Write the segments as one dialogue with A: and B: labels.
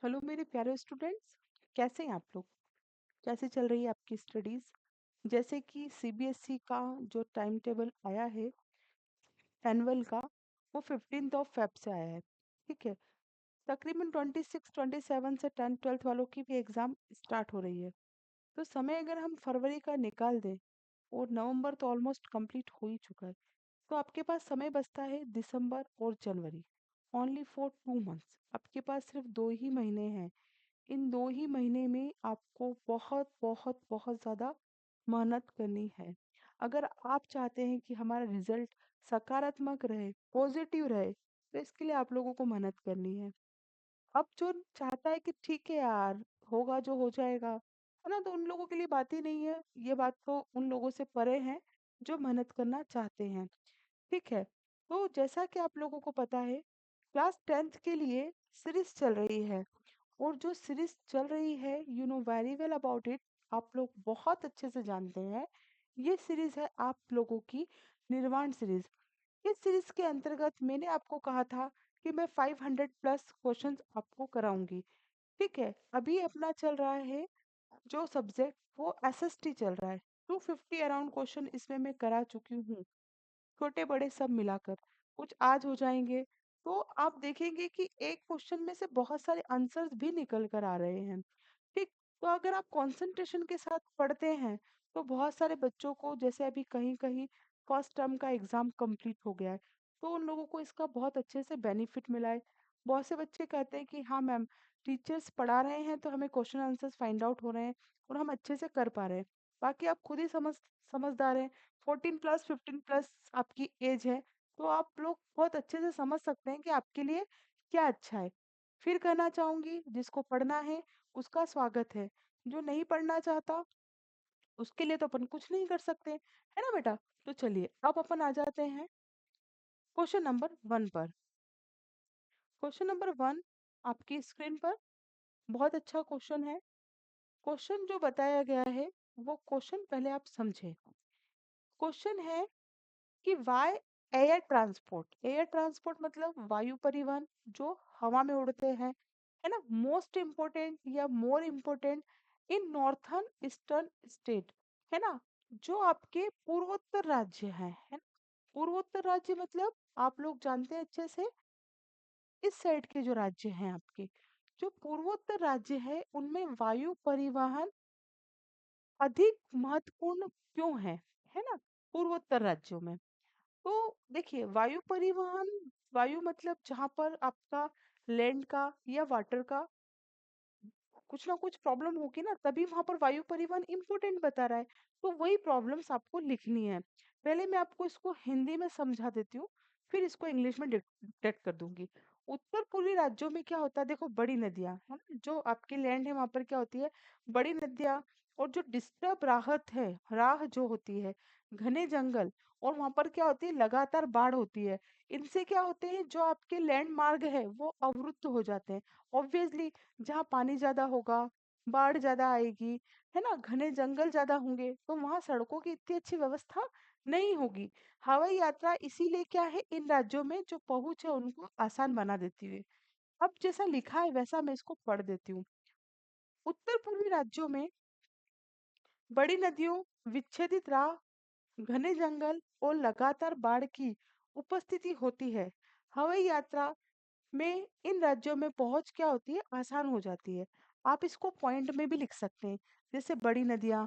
A: Hello मेरे प्यारे students. कैसे हैं आप लोग? कैसे चल रही है आपकी स्टडीज? जैसे कि सीबीएसई का जो टाइम टेबल आया है एनुअल का, वो 15 फेब से आया है। ठीक है। तकरीबन 26 27 से 10 12 वालों की भी एग्जाम स्टार्ट हो रही है। तो समय अगर हम फरवरी का निकाल दें, और नवंबर तो ऑलमोस्ट कंप्लीट हो ही चुका है, तो आपके पास समय बचता है दिसंबर और जनवरी। Only for 2 months. आपके पास सिर्फ 2 ही महीने हैं। इन 2 ही महीने में आपको बहुत बहुत बहुत ज़्यादा मेहनत करनी है। अगर आप चाहते हैं कि हमारा रिजल्ट सकारात्मक रहे, पॉजिटिव रहे, तो इसके लिए आप लोगों को मेहनत करनी है। अब जो चाहता है कि ठीक है यार, होगा जो हो जाएगा, है ना, तो उन लोगों के लिए बात ही नहीं है। ये बात तो उन लोगों से परे है जो मेहनत करना चाहते हैं। ठीक है। तो जैसा कि आप लोगों को पता है, क्लास 10th के लिए सीरीज चल रही है। और जो सीरीज चल रही है, you know very well about it, आप लोग बहुत अच्छे से जानते हैं। ये सीरीज है आप लोगों की निर्वाण सीरीज। इस सीरीज के अंतर्गत मैंने आपको कहा था कि मैं 500 प्लस क्वेश्चंस आपको कराऊंगी। ठीक है। अभी अपना चल रहा है जो सब्जेक्ट, वो एसएसटी चल रहा है। 250 अराउंड क्वेश्चन इसमें मैं करा चुकी हूँ, छोटे बड़े सब मिलाकर। कुछ आज हो जाएंगे, तो आप देखेंगे कि एक क्वेश्चन में से बहुत सारे आंसर्स भी निकल कर आ रहे हैं। ठीक। तो अगर आप कंसंट्रेशन के साथ पढ़ते हैं, तो बहुत सारे बच्चों को, जैसे अभी कहीं कहीं फर्स्ट टर्म का एग्जाम कंप्लीट हो गया है, तो उन लोगों को इसका बहुत अच्छे से बेनिफिट मिला है। बहुत से बच्चे कहते हैं कि हाँ मैम, टीचर्स पढ़ा रहे हैं तो हमें क्वेश्चन आंसर्स फाइंड आउट हो रहे हैं और हम अच्छे से कर पा रहे हैं। बाकी आप खुद ही समझदार हैं। 14 प्लस 15 प्लस आपकी एज है, तो आप लोग बहुत अच्छे से समझ सकते हैं कि आपके लिए क्या अच्छा है। फिर कहना चाहूंगी, जिसको पढ़ना है उसका स्वागत है। जो नहीं पढ़ना चाहता, उसके लिए तो अपन कुछ नहीं कर सकते, है ना बेटा? तो चलिए अब अपन आ जाते हैं क्वेश्चन नंबर 1 पर। क्वेश्चन नंबर 1 आपकी स्क्रीन पर। बहुत अच्छा क्वेश्चन है। क्वेश्चन जो बताया गया है, वो क्वेश्चन पहले आप समझे। क्वेश्चन है कि वाई एयर ट्रांसपोर्ट मतलब वायु परिवहन, जो हवा में उड़ते हैं, है ना, मोस्ट इम्पोर्टेंट या more important in northern eastern state, है ना, जो आपके पूर्वोत्तर राज्य हैं, है ना। पूर्वोत्तर राज्य मतलब आप लोग जानते हैं अच्छे से, इस साइड के जो राज्य हैं आपके, जो पूर्वोत्तर राज्य है, उनमें वायु परिवहन अधिक महत्वपूर्ण क्यों है ना, पूर्वोत्तर राज्यों में। तो देखिए, वायु परिवहन, वायु मतलब जहां पर आपका लैंड का या वाटर का कुछ ना कुछ प्रॉब्लम होगी ना, तभी वहां पर वायु परिवहन इम्पोर्टेंट बता रहा है। तो वही प्रॉब्लम्स आपको लिखनी है। पहले मैं आपको इसको हिंदी में समझा देती हूँ, फिर इसको इंग्लिश में डिक्टेट कर दूंगी। उत्तर पूर्वी राज्यों में क्या होता है, देखो, बड़ी नदियां है ना, जो आपकी लैंड है वहां पर क्या होती है, बड़ी नदियां। और जो डिस्टर्ब राहत है, राह जो होती है, घने जंगल, और वहां पर क्या होती है, लगातार बाढ़ होती है। इनसे क्या होते हैं, जो आपके लैंड मार्ग है वो अवरुद्ध हो जाते हैं। ऑब्वियसली, जहाँ पानी ज्यादा होगा, बाढ़ ज्यादा आएगी, है ना, घने जंगल ज्यादा होंगे, तो वहां सड़कों की इतनी अच्छी व्यवस्था नहीं होगी। हवाई यात्रा इसीलिए क्या है, इन राज्यों में जो पहुंच है उनको आसान बना देती है। अब जैसा लिखा है वैसा मैं इसको पढ़ देती हूँ। उत्तर पूर्वी राज्यों में बड़ी नदियों, विच्छेदित राह, घने जंगल और लगातार बाढ़ की उपस्थिति होती है। हवाई यात्रा में इन राज्यों में पहुंच क्या होती है, आसान हो जाती है। आप इसको पॉइंट में भी लिख सकते हैं, जैसे बड़ी नदियां,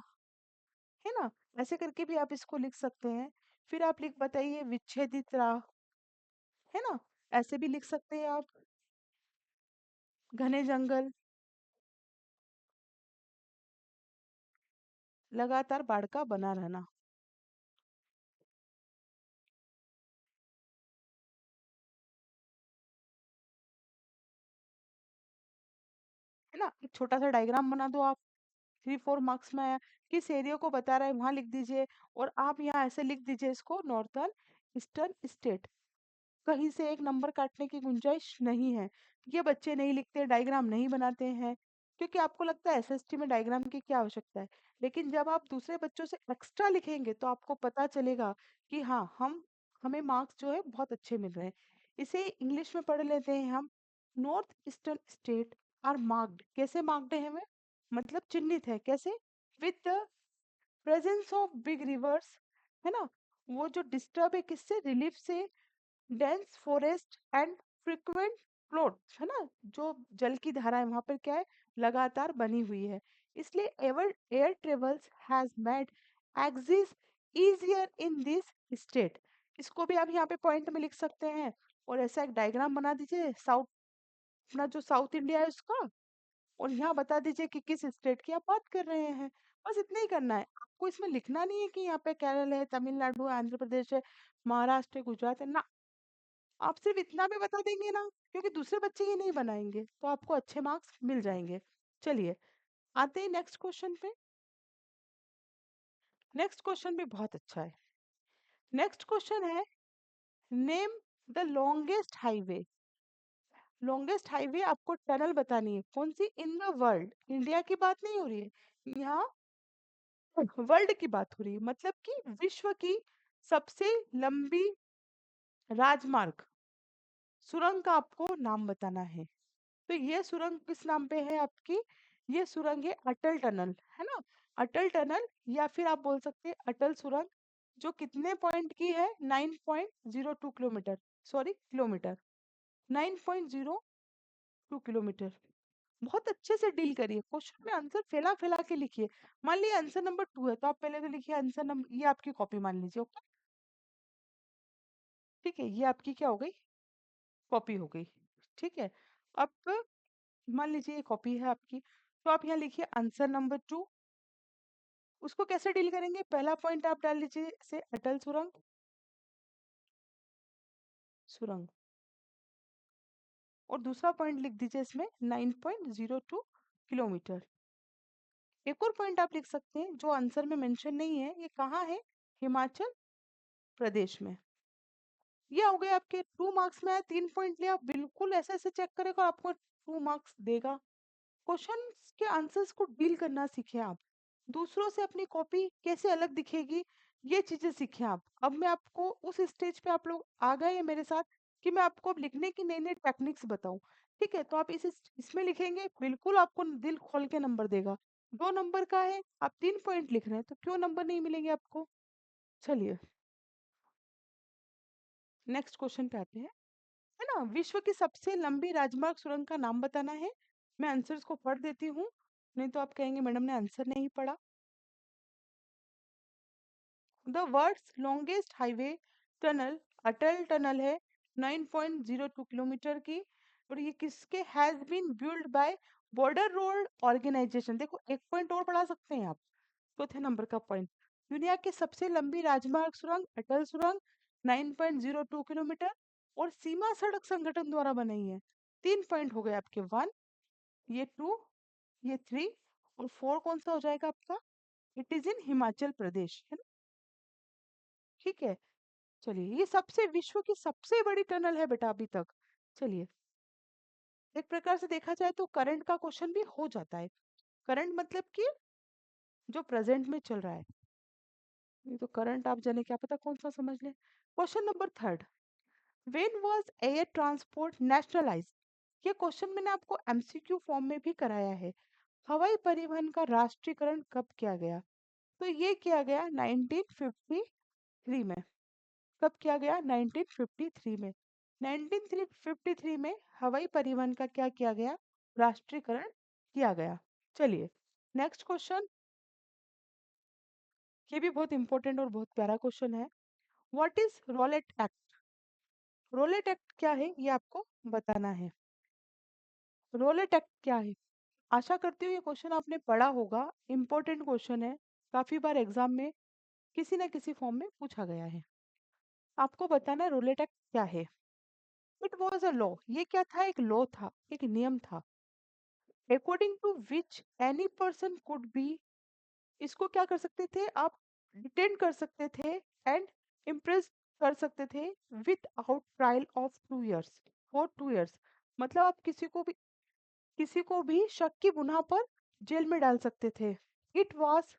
A: है ना, ऐसे करके भी आप इसको लिख सकते हैं। फिर आप लिख बताइए विच्छेदित राह, है ना, ऐसे भी लिख सकते हैं आप। घने जंगल, लगातार बाढ़ का बना रहना, है ना। एक छोटा सा डायग्राम बना दो आप। 3 4 मार्क्स में आया, किस एरिया को बता रहा है वहां लिख दीजिए। और आप यहाँ ऐसे लिख दीजिए इसको, नॉर्थर्न ईस्टर्न स्टेट। कहीं से एक नंबर काटने की गुंजाइश नहीं है। ये बच्चे नहीं लिखते, डायग्राम नहीं बनाते हैं, क्योंकि आपको लगता है एसएसटी में डायग्राम की क्या आवश्यकता है। लेकिन जब आप दूसरे बच्चों से एक्स्ट्रा लिखेंगे, तो आपको पता चलेगा कि हाँ, हमें मार्क्स जो है बहुत अच्छे मिल रहे हैं। इसे इंग्लिश में पढ़ लेते हैं हम। North eastern state are marked, कैसे मार्क्ड है वे, मतलब चिन्हित है, कैसे, with the presence of big rivers, है ना, वो जो डिस्टर्ब है किससे, रिलीफ से, dense forest and frequent flood, है ना, जो जल की धारा है वहां पर क्या है, लगातार बनी हुई है, इसलिए ever air travels has made axis easier in this state. इसको भी आप यहाँ पे पॉइंट में लिख सकते हैं, और ऐसा एक डायग्राम बना दीजिए साउथ, अपना जो साउथ इंडिया है उसका, और यहाँ बता दीजिए कि किस स्टेट की आप बात कर रहे हैं। बस इतना ही करना है आपको, इसमें लिखना नहीं है कि यहाँ पे केरल है, तमिलनाडु है, आंध्र प्रदेश है, महाराष्ट्र है, गुजरात है ना, आप सिर्फ इतना भी बता देंगे ना, क्योंकि दूसरे बच्चे ही नहीं बनाएंगे तो आपको अच्छे मार्क्स मिल जाएंगे। चलिए आते हैं नेक्स्ट क्वेश्चन पे। नेक्स्ट क्वेश्चन भी बहुत अच्छा है। नेक्स्ट क्वेश्चन है, name the longest highway. Longest highway आपको टनल बतानी है, कौन सी, इन द वर्ल्ड, इंडिया की बात नहीं हो रही है यहाँ, वर्ल्ड की बात हो रही है, मतलब कि विश्व की सबसे लंबी राजमार्ग सुरंग का आपको नाम बताना है। तो ये सुरंग किस नाम पे है आपकी, ये सुरंग है अटल टनल, है ना, अटल टनल, या फिर आप बोल सकते हैं अटल सुरंग, जो कितने पॉइंट की है, 9.02 किलोमीटर, सॉरी किलोमीटर, 9.02 किलोमीटर। बहुत अच्छे से डील करिए, क्वेश्चन में आंसर फैला फैला के लिखिए। मान लीजिए आंसर नंबर 2 है तो आप पहले तो लिखिए आंसर नंबर, ये आपकी कॉपी मान लीजिए, ओके, ठीक है, ये आपकी क्या हो गई, कॉपी हो गई, ठीक है। अब मान लीजिए ये कॉपी है आपकी, तो आप यहाँ लिखिए आंसर नंबर 2। उसको कैसे डील करेंगे, पहला पॉइंट आप डाल लीजिए से अटल सुरंग, सुरंग, और दूसरा पॉइंट लिख दीजिए इसमें 9.02 किलोमीटर। एक और पॉइंट आप लिख सकते हैं जो आंसर में मेंशन नहीं है, ये कहाँ है, हिमाचल प्रदेश में। ये हो गए आपके 2 मार्क्स में आए, 3 पॉइंट लिया, बिल्कुल ऐसे ऐसे चेक करेगा और आपको 2 मार्क्स देगा। क्वेश्चन के आंसर्स को डील करना सीखे आप, दूसरों से अपनी कॉपी कैसे अलग दिखेगी, ये चीजें सीखे आप। अब मैं आपको उस स्टेज पे आप लोग आ गए हैं मेरे साथ कि मैं आपको अब लिखने की नई नई टेक्निक्स बताऊं, ठीक है, तो आप इसमें लिखेंगे, बिल्कुल आपको दिल खोल के नंबर देगा। 2 नंबर का है, आप 3 पॉइंट लिख रहे हैं तो क्यों नंबर नहीं मिलेंगे आपको। चलिए नेक्स्ट क्वेश्चन पे आते हैं, है ना, विश्व की सबसे लंबी राजमार्ग सुरंग का नाम बताना है। मैं आंसर्स को पढ़ देती हूँ, नहीं तो आप कहेंगे मैडम ने आंसर नहीं पढ़ा। The world's longest highway tunnel Atal tunnel है, 9.02 किलोमीटर की, और ये किसके has been build by border road organisation. देखो एक पॉइंट और बढ़ा सकते हैं आप, चौथे नंबर का पॉइंट, दुनिया की सबसे लंबी राजमार्ग सुरंग अटल सुरंग 9.02 किलोमीटर, और सीमा सड़क संगठन द्वारा बनाई है। 3 पॉइंट हो गए आपके, 1, ये 2, ये 3, और 4 कौन सा हो जाएगा आपका, it is in Himachal Pradesh, है ना, ठीक है। चलिए ये सबसे विश्व की सबसे बड़ी टनल है बेटा अभी तक। चलिए एक प्रकार से देखा जाए तो करंट का क्वेश्चन भी हो जाता है, करंट मतलब कि जो प्रेजेंट में चल रहा है, ये तो करंट आप जाने क्या पता कौन सा समझ ले। Question number 3, when was air transport nationalised. ये क्वेश्चन मैंने आपको एमसीक्यू फॉर्म में भी कराया है, हवाई परिवहन का राष्ट्रीयकरण कब किया गया, तो ये किया गया 1953 में। कब किया गया, 1953 में। 1953 में हवाई परिवहन का क्या किया गया, राष्ट्रीयकरण किया गया। चलिए नेक्स्ट क्वेश्चन, ये भी बहुत इंपॉर्टेंट और बहुत प्यारा क्वेश्चन है। What is Rowlatt Act. Rowlatt Act क्या है ये आपको बताना है। रोलेट एक्ट क्या है, आशा करती हूँ ये क्वेश्चन आपने पढ़ा होगा, इंपॉर्टेंट क्वेश्चन है, काफी बार एग्जाम में किसी ना किसी फॉर्म में पूछा गया है। आपको बताना है रोलेट एक्ट क्या है। इट वॉज अ लॉ, ये क्या था, एक लॉ था, एक नियम था, according to which any person could be, इसको क्या कर सकते थे आप, डिटेन कर सकते थे एंड इम्प्रेस कर सकते थे with out trial of 2 years, for 2 years, मतलब आप किसी को भी शक की बुना पर जेल में डाल सकते थे। इट वॉज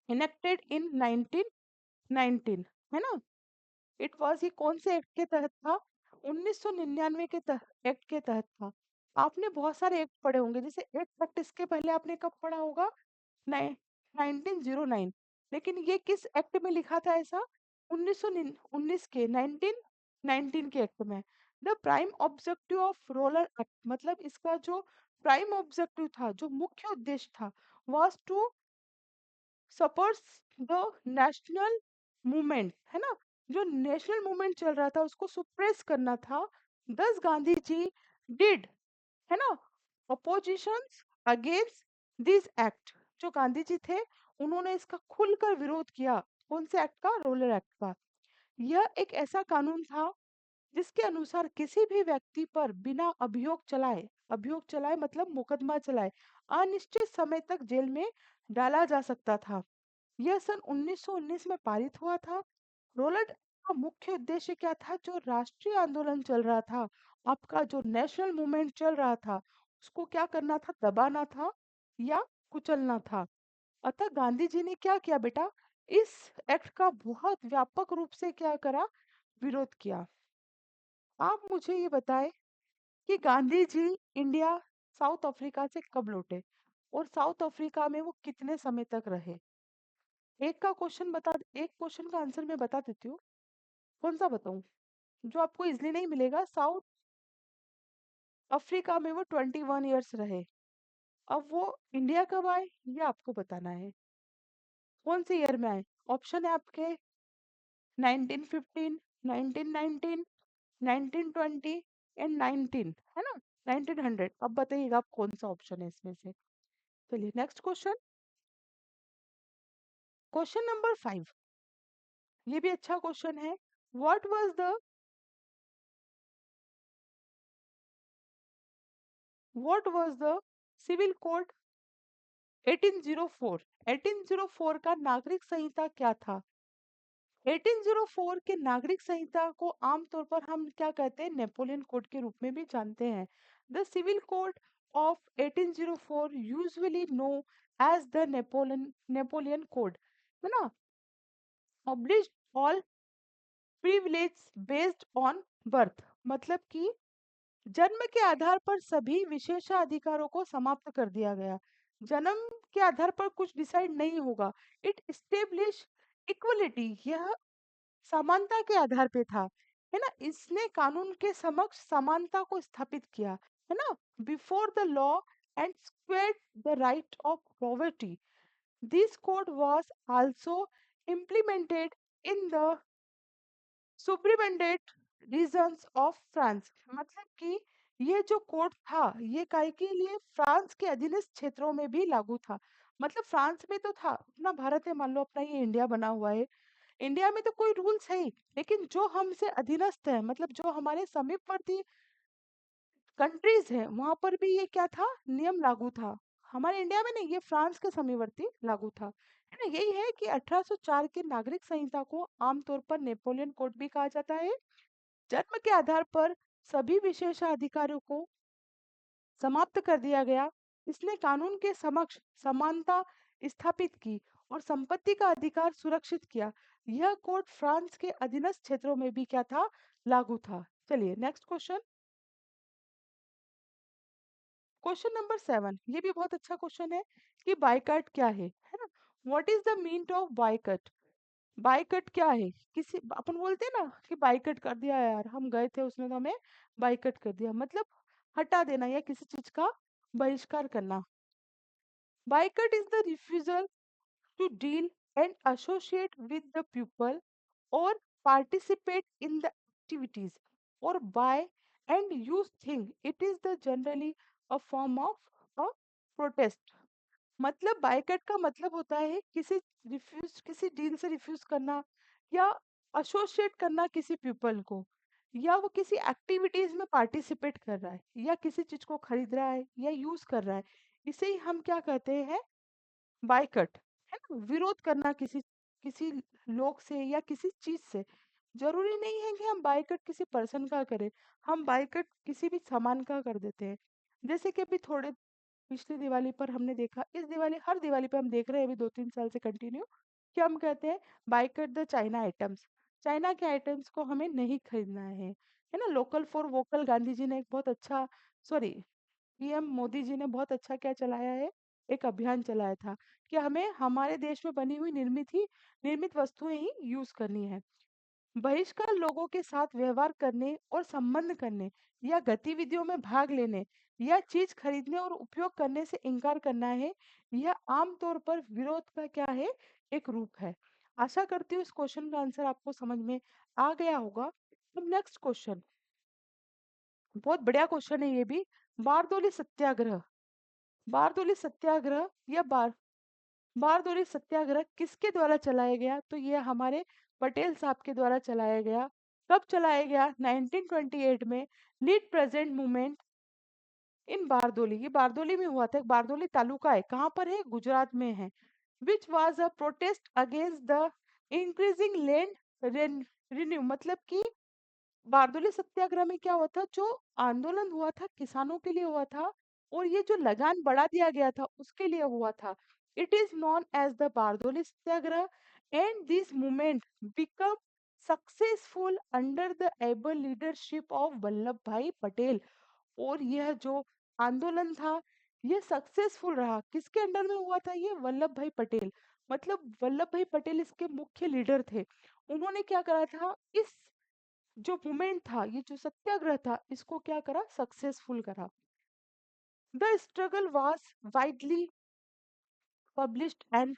A: इनेक्टेड इन 1919, है ना, इट वॉज, ये कौन से एक्ट के तहत था, 1999 के एक्ट के तहत था। आपने बहुत सारे एक्ट पढ़े होंगे, जैसे एक एक्ट इसके पहले आपने कब पढ़ा होगा? 1909। लेकिन ये किस एक्ट में लिखा था ऐसा? 1919 के 1919 के एक्ट में। The prime objective of roller act, मतलब इसका जो प्राइम ऑब्जेक्टिव था, जो मुख्य उद्देश्य था, was to supports the national movement, है ना, जो नेशनल मूवमेंट चल रहा था उसको सुप्रेस करना था। दस गांधी जी डिड, है ना, अपोजिशंस अगेंस्ट दिस एक्ट। जो गांधी जी थे उन्होंने इसका खुलकर विरोध किया। कौन से एक्ट का? रोलर एक्ट का। यह एक ऐसा कानून था जिसके अनुसार किसी भी व्यक्ति पर बिना अभियोग चलाए मतलब मुकदमा चलाए, अनिश्चित समय तक जेल में डाला जा सकता था। यह सन 1919 में पारित हुआ था। रोलर का मुख्य उद्देश्य क्या था? जो राष्ट्रीय आंदोलन चल रहा था, आपका जो नेशनल मूवमेंट चल रहा था, उसको क्या करना था? दबाना था या कुचलना था। अतः गांधी जी ने क्या किया बेटा? इस एक्ट का बहुत व्यापक रूप से क्या करा? विरोध किया। आप मुझे ये बताएं कि Gandhi ji India south Africa से कब लौटे और साउथ अफ्रीका में वो कितने समय तक रहे? एक क्वेश्चन का आंसर मैं बता देती हूँ। कौन सा बताऊं? जो आपको इजली नहीं मिलेगा। साउथ अफ्रीका में वो 21 ईयर्स रहे। अब वो इंडिया कब आए ये आपको बताना है। कौन से ईयर में आए? ऑप्शन है आपके 1915, 1919, 1920 एंड 19, है ना, 1900। अब बताइएगा आप कौन सा ऑप्शन है इसमें से। चलिए नेक्स्ट क्वेश्चन। क्वेश्चन नंबर 5, ये भी अच्छा क्वेश्चन है। What was the what was the civil code 1804? 1804 का नागरिक संहिता क्या था? 1804 के नागरिक संहिता को आमतौर पर हम क्या कहते हैं? नेपोलियन कोड के रूप में भी जानते हैं। The civil code of 1804 usually known as the Napoleon code, है ना, abolished all privilege based on birth, मतलब कि जन्म के आधार पर सभी विशेषाधिकारों को समाप्त कर दिया गया। जन्म के आधार पर कुछ डिसाइड नहीं होगा। इट स्टेब्लिश इक्वलिटी, यह समानता के आधार पे था, है ना। इसने कानून के समक्ष समानता को स्थापित किया, है ना, before the law, and squared the right of poverty. This code was also implemented in the सुब्रीमेंटेड रीजन्स ऑफ फ्रांस, मतलब कि ये जो कोड था ये काय के लिए? फ्रांस के अधीनस्थ क्षेत्रों में भी लागू था। मतलब फ्रांस में तो था, अपना भारत है, मान लो अपना ये इंडिया बना हुआ है, इंडिया में तो कोई रूल्स है ही, लेकिन जो हमसे अधीनस्थ है, मतलब जो हमारे समीपवर्ती कंट्रीज है, वहां पर भी ये क्या था? नियम लागू था। हमारे इंडिया में नहीं, ये फ्रांस के समीपवर्ती लागू था, है ना। यही है कि 1804 के नागरिक संहिता को आमतौर पर नेपोलियन कोड भी कहा जाता है। जन्म के आधार पर सभी विशेषाधिकारों को समाप्त कर दिया गया। इसने कानून के समक्ष समानता स्थापित की और संपत्ति का अधिकार सुरक्षित किया। यह कोड फ्रांस के अधीनस्थ क्षेत्रों में भी क्या था? लागू था। चलिए नेक्स्ट क्वेश्चन। क्वेश्चन नंबर 7, ये भी बहुत अच्छा क्वेश्चन है कि बायकट क्या है ना। What is the mean of boycott? Boycott क्या है? किसी अपन बोलते हैं ना कि बायकट कर दिया यार, हम गए थे उसने तो हमें बायकट कर दिया, मतलब हटा देना या किसी चीज का बहिष्कार करना। Boycott is the refusal to deal and associate with the people or participate in the activities or buy and use thing. It is the generally a form of a protest. मतलब बायकट का मतलब होता है किसी deal से refuse करना या associate करना किसी पीपल को, या वो किसी एक्टिविटीज में पार्टिसिपेट कर रहा है या किसी चीज को खरीद रहा है या यूज कर रहा है, इसे ही हम क्या कहते हैं? बायकट, है ना। विरोध करना किसी किसी लोग से या किसी चीज से। जरूरी नहीं है कि हम बायकट किसी पर्सन का करें, हम बायकट किसी भी सामान का कर देते हैं। जैसे कि अभी थोड़े पिछली दिवाली पर हमने देखा, इस दिवाली, हर दिवाली पे हम देख रहे हैं अभी 2-3 साल से कंटिन्यू, कि हम कहते हैं boycott the China items. China के आइटम्स को हमें नहीं खरीदना है ना। Local for vocal, Gandhi ji ने एक बहुत अच्छा, सॉरी, पीएम मोदी जी ने बहुत अच्छा क्या चलाया है, एक अभियान चलाया था कि हमें हमारे देश में बनी हुई निर्मित वस्तुएं ही यूज करनी है। बहिष्कार लोगों के साथ व्यवहार करने और संबंध करने या गतिविधियों में भाग लेने या चीज खरीदने और उपयोग करने से इनकार करना है। यह आमतौर पर विरोध का क्या है, एक रूप है। आशा करती हूँ इस क्वेश्चन का आंसर आपको समझ में आ गया होगा। अब नेक्स्ट क्वेश्चन, बहुत बढ़िया क्वेश्चन है ये भी। बारदोली सत्याग्रह, बारदोली सत्याग्रह या बारदोली सत्याग्रह किसके द्वारा चलाया गया? तो ये हमारे पटेल साहब के द्वारा चलाया गया। कब चलाया गया? 1928 में। Lead present movement in Bardoli, ये बारदोली में हुआ था। बारदोली तालुका है, कहाँ पर है? गुजरात में है। Which was a protest against the increasing land renew, मतलब कि बारदोली सत्याग्रह में क्या हुआ था, जो आंदोलन हुआ था किसानों के लिए हुआ था, और ये जो लगान बढ़ा दिया गया था उसके लिए हुआ था। It is known as the Bardoli Satyagraha and this movement become successful under the able leadership of Vallabh Bhai Patel. और यह जो आंदोलन था ये सक्सेसफुल रहा, किसके अंडर में हुआ था? ये वल्लभ भाई पटेल, मतलब वल्लभ भाई पटेल इसके मुख्य लीडर थे। उन्होंने क्या करा था, इस जो मूवमेंट था, ये जो सत्याग्रह था, इसको क्या करा? सक्सेसफुल करा। The struggle was widely published and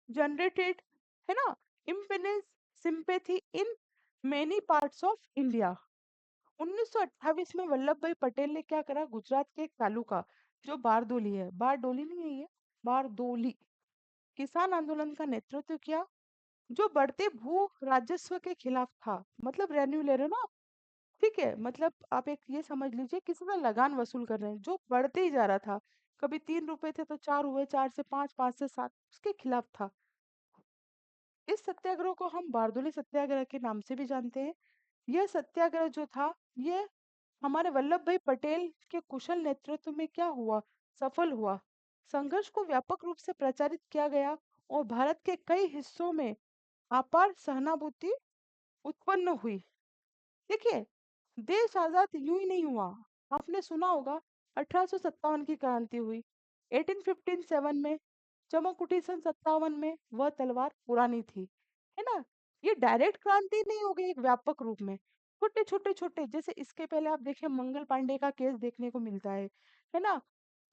A: generated, है ना, इम्पेनेंस sympathy in many parts of India. 1928 में वल्लभ भाई पटेल ने क्या करा? गुजरात के एक तालुका जो बारदोली है, बारडोली नहीं है ये, बारदोली, किसान आंदोलन का नेतृत्व किया, जो बढ़ते भू राजस्व के खिलाफ था। मतलब रेन्यू ले रहे हो ना, ठीक है, मतलब आप एक ये समझ लीजिए किसी का लगान वसूल कर रहे हैं जो बढ़ते ही जा रहा था। कभी 3 रुपए थे तो 4 हुए, 4 से 5, 5 से 7, उसके खिलाफ था। इस सत्याग्रह को हम बारदोली सत्याग्रह के नाम से भी जानते हैं। यह सत्याग्रह जो था, ये हमारे वल्लभ भाई पटेल के कुशल नेतृत्व में क्या हुआ? सफल हुआ। संघर्ष को व्यापक रूप से प्रचारित किया गया और भारत के कई हिस्सों में अपार सहानुभूति उत्पन्न हुई। देखिए, देश आजाद यूं ही नहीं हुआ। आपने सुना होगा 1857 की क्रांति हुई, 1857 में। चमक सन 57 में वह तलवार पुरानी थी, है ना। ये डायरेक्ट क्रांति नहीं हो गई, एक व्यापक रूप में छोटे छोटे छोटे, जैसे इसके पहले आप देखिए मंगल पांडे का केस देखने को मिलता है ना,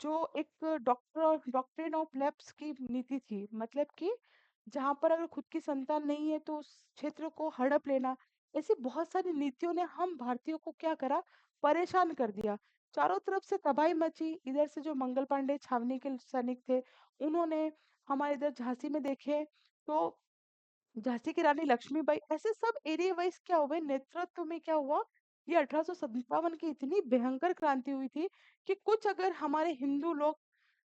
A: जो एक डॉक्ट्रिन ऑफ लैप्स की नीति थी, मतलब कि जहां पर अगर खुद की संतान नहीं है तो उस क्षेत्र को हड़प लेना। ऐसी बहुत सारी नीतियों ने हम भारतीयों को क्या करा? परेशान कर दिया। चारों तरफ से तबाही मची। इधर से जो मंगल पांडे छावनी के सैनिक थे, उन्होंने हमारे इधर झांसी में देखे तो झांसी की रानी लक्ष्मीबाई, ऐसे सब एरिया वाइज क्या हुए, नेतृत्व में क्या हुआ, ये 1857 की इतनी भयंकर क्रांति हुई थी कि कुछ अगर हमारे हिंदू लोग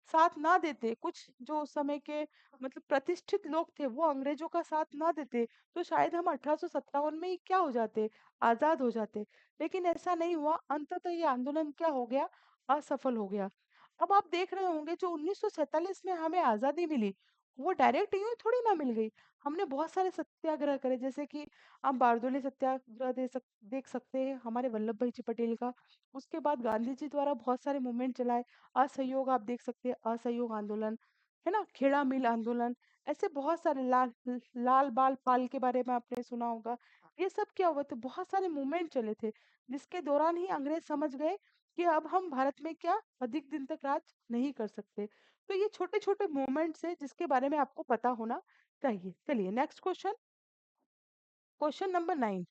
A: साथ ना देते, कुछ जो उस समय के मतलब प्रतिष्ठित लोग थे वो अंग्रेजों का साथ ना देते, तो शायद हम 1857 में ही क्या हो जाते, आजाद हो जाते। लेकिन ऐसा नहीं हुआ, अंततः ये आंदोलन क्या हो गया? असफल हो गया। अब आप देख रहे होंगे जो 1947 में हमें आजादी मिली, वो डायरेक्ट यूं ही थोड़ी ना मिल गई। हमने बहुत सारे सत्याग्रह करे, जैसे कि आप बारदोली सत्याग्रह देख सकते हैं हमारे वल्लभ भाई जी पटेल का। उसके बाद गांधी जी द्वारा बहुत सारे मूवमेंट चलाए। असहयोग आप देख सकते हैं, असहयोग आंदोलन, है ना, खेड़ा मिल आंदोलन, ऐसे बहुत सारे लाल बाल पाल के बारे में आपने सुना होगा। ये सब क्या हुआ थे, बहुत सारे मूवमेंट चले थे, जिसके दौरान ही अंग्रेज समझ गए कि अब हम भारत में क्या अधिक दिन तक राज नहीं कर सकते। तो ये छोटे छोटे मूवमेंट्स है जिसके बारे में आपको पता होना चाहिए। चलिए नेक्स्ट क्वेश्चन, क्वेश्चन नंबर 9।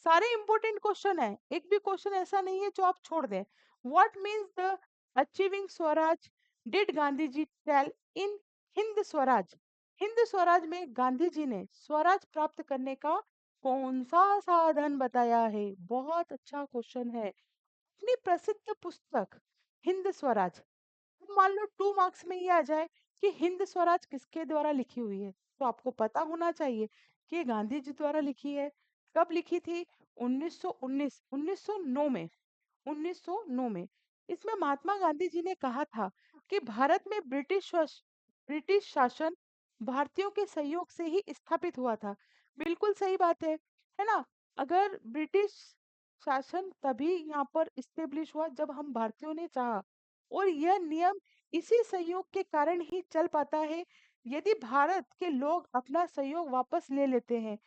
A: सारे इंपॉर्टेंट क्वेश्चन है, एक भी क्वेश्चन ऐसा नहीं है जो आप छोड़ दें। What means the achieving Swaraj did Gandhi ji tell in Hind Swaraj? Hind Swaraj में गांधी जी ने स्वराज प्राप्त करने का कौन सा साधन बताया है? बहुत अच्छा क्वेश्चन है। अपनी प्रसिद्ध पुस्तक हिंद स्वराज, अब मान लो 2 मार्क्स में ये आ जाए कि हिंद स्वराज किसके द्वारा लिखी हुई है, तो आपको पता होना चाहिए कि ये गांधी जी द्वारा लिखी है। कब लिखी थी? 1919 1909 में, 1909 में। इसमें महात्मा गांधी जी ने कहा था कि भारत में ब्रिटिश शासन भारतीयों के सहयोग से ही स्थापित हुआ था। बिल्कुल सही बात है ना। अगर ब्रिटिश शासन तभी यहाँ पर इस्टेब्लिश हुआ जब हम भारतीयों ने चाहा, और यह नियम इसी सहयोग के कारण ही चल पाता है। यदि भारत के लोग अपना सहयोग वापस ले लेते हैं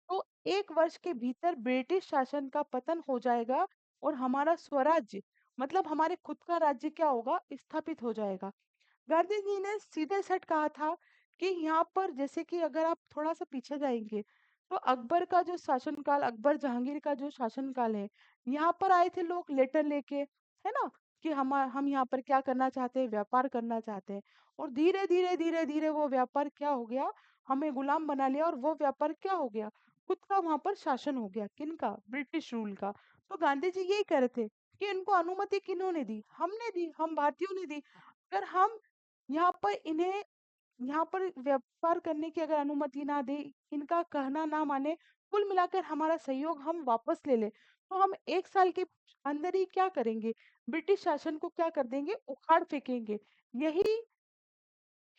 A: तो 1 वर्ष के भीतर ब्रिटिश शासन का पतन हो जाएगा और हमारा स्वराज्य मतलब हमारे खुद का राज्य क्या होगा, स्थापित हो जाएगा। गांधी जी ने सीधे सट कहा था कि यहाँ पर जैसे कि अगर आप थोड़ा सा पीछे जाएंगे तो अकबर का जो शासनकाल, अकबर जहांगीर का जो शासनकाल है, यहाँ पर आए थे लोग लेटर लेके, है ना, कि हम यहाँ पर क्या करना चाहते हैं, व्यापार करना चाहते हैं। और धीरे धीरे धीरे धीरे वो व्यापार क्या हो गया, हमें गुलाम बना लिया और वो व्यापार क्या हो गया, खुद का वहां पर शासन हो गया, किनका, ब्रिटिश रूल का। तो गांधी जी यही कह रहे थे कि इनको अनुमति किन्होंने दी, हमने दी, हम भारतीयों ने दी। अगर हम यहाँ पर इन्हें यहाँ पर व्यापार करने की अगर अनुमति ना दे, इनका कहना ना माने, कुल मिलाकर हमारा सहयोग हम वापस ले ले, तो हम 1 साल के अंदर ही क्या करेंगे, ब्रिटिश शासन को क्या कर देंगे, उखाड़ फेंकेंगे। यही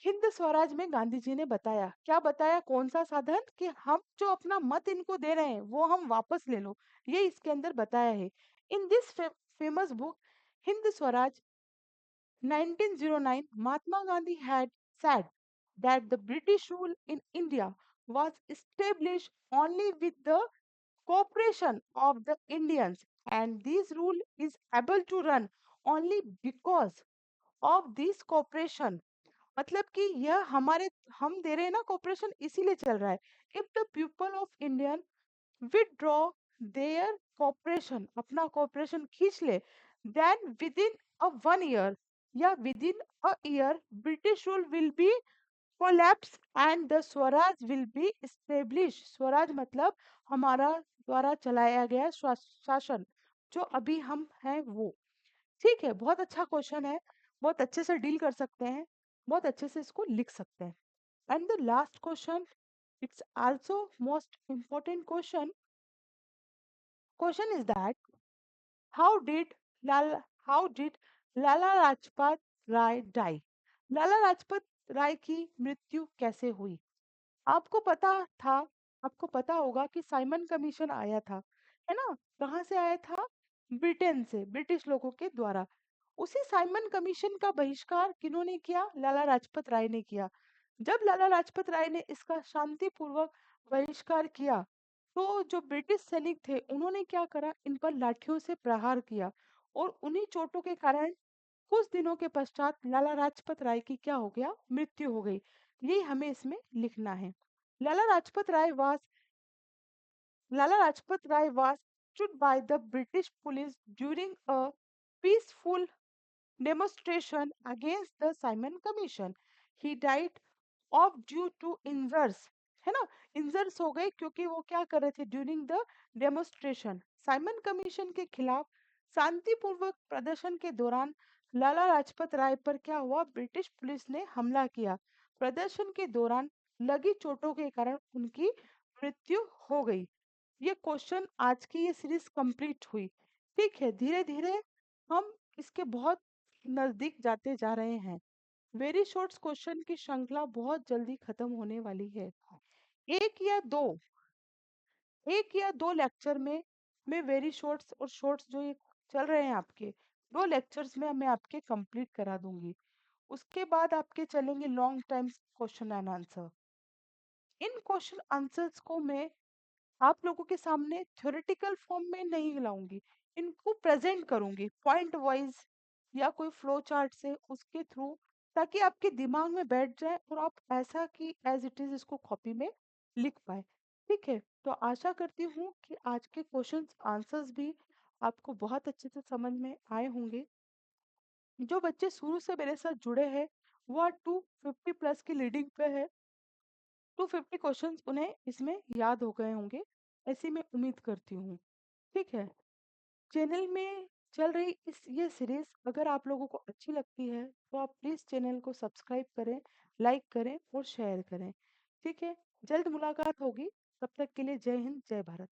A: हिंद स्वराज में गांधी जी ने बताया। क्या बताया, कौन सा साधन, कि हम जो अपना मत इनको दे रहे हैं वो हम वापस ले लो, ये इसके अंदर बताया है। In this famous book Hind Swaraj 1909, Mahatma Gandhi had said that the British rule in India was established only with the cooperation of the Indians, and this rule is able to run only because of this cooperation। मतलब कि यह हमारे, हम दे रहे हैं ना corporation, इसीलिए चल रहा है। If the people of Indian withdraw their cooperation, अपना cooperation खींच ले, then within a 1 year या within a year British rule will be collapse and the Swaraj will be established। Swaraj मतलब हमारा द्वारा चलाया गया शासन, जो अभी हम हैं वो। ठीक है, बहुत अच्छा क्वेश्चन है, बहुत अच्छे से डील कर सकते हैं, बहुत अच्छे से इसको लिख सकते हैं। And the last question, it's also most important question. Question is that how did Lala how did Lala Lajpat Rai die. Lala Lajpat Rai की मृत्यु कैसे हुई। आपको पता था, आपको पता होगा कि साइमन कमीशन आया था, है ना, कहाँ से आया था, ब्रिटेन से, ब्रिटिश लोगों के द्वारा। उसी साइमन कमीशन का बहिष्कार किन्होंने किया, लाला लाजपत राय ने किया। जब लाला लाजपत राय ने इसका शांतिपूर्वक बहिष्कार किया तो जो ब्रिटिश सैनिक थे उन्होंने क्या करा, इन पर लाठियों से प्रहार किया और उन्हीं चोटों के कारण कुछ दिनों के पश्चात लाला लाजपत राय की क्या हो गया, मृत्यु हो गई। ये हमें इसमें लिखना है। लाला लाजपत राय was Lala Rajpat Rai was stood by the British police during a peaceful demonstration against the Simon Commission. He died of due to injuries, है ना, इंजर्स हो गए क्योंकि वो क्या कर रहे थे, during the demonstration, Simon commission के खिलाफ शांतिपूर्वक प्रदर्शन के दौरान लाला लाजपत राय पर क्या हुआ, ब्रिटिश पुलिस ने हमला किया। प्रदर्शन के दौरान लगी चोटों के कारण उनकी मृत्यु हो गई। ये क्वेश्चन, आज की ये सीरीज कंप्लीट हुई। ठीक है, धीरे धीरे हम इसके बहुत नजदीक जाते जा रहे हैं। वेरी शॉर्ट्स क्वेश्चन की श्रृंखला बहुत जल्दी खत्म होने वाली है। एक या दो एक या दो लेक्चर में मैं वेरी शॉर्ट्स और शॉर्ट्स जो ये चल रहे हैं आपके, 2 लेक्चर्स में मैं आपके कंप्लीट करा दूंगी। उसके बाद आपके चलेंगे long time question and answer. In question answers को मैं आप लोगों के सामने थ्योरेटिकल फॉर्म में नहीं लाऊंगी, इनको प्रेजेंट करूंगी पॉइंट वाइज या कोई फ्लो चार्ट से, उसके थ्रू, ताकि आपके दिमाग में बैठ जाए और आप ऐसा कि एज इट इज इसको कॉपी में लिख पाए। ठीक है, तो आशा करती हूँ कि आज के क्वेश्चंस आंसर्स भी आपको बहुत अच्छे से समझ में आए होंगे। जो बच्चे शुरू से मेरे साथ जुड़े हैं वो 250 प्लस की लीडिंग पे है। 250 क्वेश्चंस उन्हें इसमें याद हो गए होंगे, ऐसी मैं उम्मीद करती हूँ। ठीक है, चैनल में चल रही इस ये सीरीज अगर आप लोगों को अच्छी लगती है तो आप प्लीज चैनल को सब्सक्राइब करें, लाइक करें और शेयर करें। ठीक है, जल्द मुलाकात होगी, तब तक के लिए जय हिंद, जय भारत।